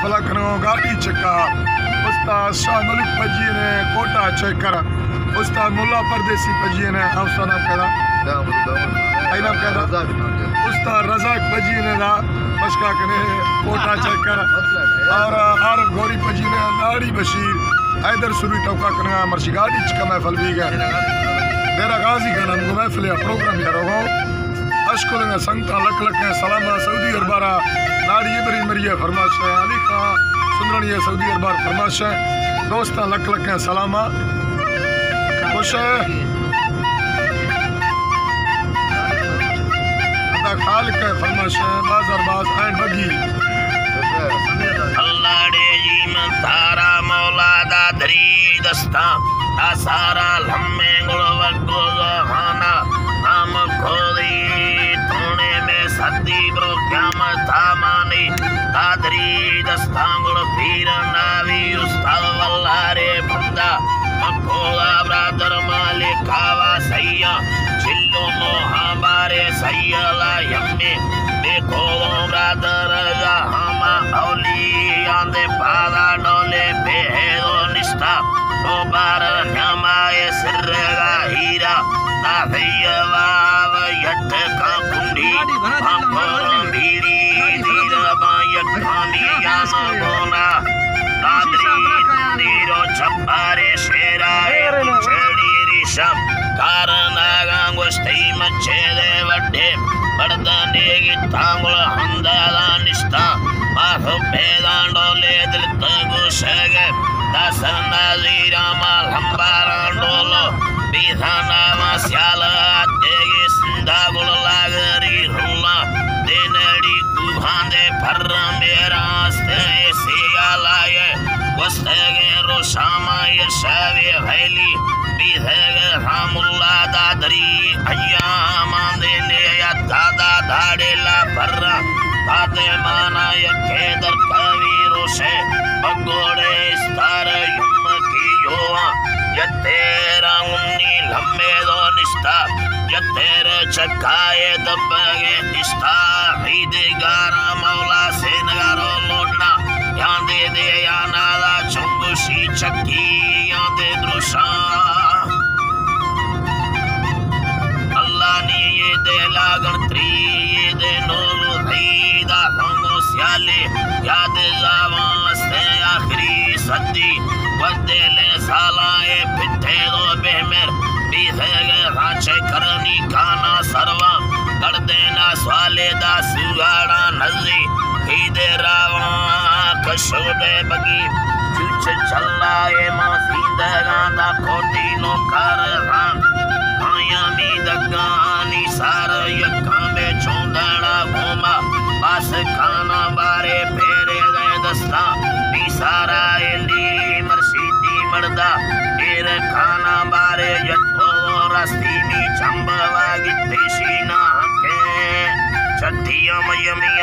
काफिला कनो गाड़ी चक्का उस्ताद शाह मलिक पजी ने कोटा चेकर उस्ताद मुल्ला परदेसी पजी ने उस्ताद नाम कहदा नाम कहदा उस्ताद रज़ाक पजी ने दा बशका कने कोटा चेकर और आरफ गौरी पजी ने नाड़ी बशीर हैदर सुरी टोका कना मर्शी गाड़ी चक्का महफिल भी गए तेरा गाजी कना महफिल प्रोग्राम यारो अशकुर संगता लख लख सलामा सऊदी अरबारा नाड़ी इब्राहिम मरिया फरमाश अली खां सुंदरणी सऊदी अरबार फरमाश दोस्त लख लख सलामा खुश अदा खाल के फरमाश बाजार बाज एंड बगी अल्लाह दे जीवन तारा मौला दा दरी दस्ता ता सारा लम्मे गुल वगो जहाना हम खोदी तोने में सदी ब्रो क़यामत मानी तादरी दस्तांगुल पीर नावी उस्ताद वल्लारे बंदा मकोला ब्रादर मालिक आवा सैया चिल्लो मोहा बारे सैयला यम्मे देखो ब्रादर जहामा औलिया दे पाला डोले बेहेदो निष्ठा बार हमाए सिर्गा हीरा ताफियवा यट का कुंडी आंखों बीरी दीरबा यखामी याम बोना तादरी नीरो छपारे शेराए छड़ी रिशम कारनागा गोष्ठी मच्छे दे वड्डे बड़दाने की तांगुल हंदाला निष्ठा माथो पेदांडोले दिल तगु शगे दासना जीरा माल हंबारा डोलो बिधाना मास्याला तेगे सिंधा गुल लागरी रुला देनड़ी कुभांदे फर्रा मेरा आस्ते सियाला ये वस्तेगे रोशामा ये शावे भैली बिधेगे रामुल्ला दादरी अय्यामा देने या दादा धाड़ेला फर्रा ताते माना ये केदर कवी रोशे बगोड़े स्तार युम की योआ यतेरा उन्नी लम्बे दो निष्ठा यतेरे चकाए दबगे निष्ठा हीदे गारा मौला से नगारो लोटना यादे दे या नाला चुंगुशी चक्की यादे द्रुशा अल्लाह ने ये दे लागन त्री ये दे नोलू हीदा लंगो स्याले याद जावास्ते आखिरी सदी वदेले सालाए पिठे दो बेमेर बीधेगे रांचे करनी काना सरवा कर देना स्वाले दा सुगाड़ा नजी हीदे रावा कशोदे बगी चुच चलाए मां सींदगा दा कोटी नो कर रान आया मी दगानी सार यक्का में चोंदड़ा घोमा पास खाना बारे फेरे दे दस्ता नी सारा एली मर्शीदी मर्दा एर खाना बारे यत्तो रस्ती मी चंबवा गिट्टी शीना के छठिया मयमी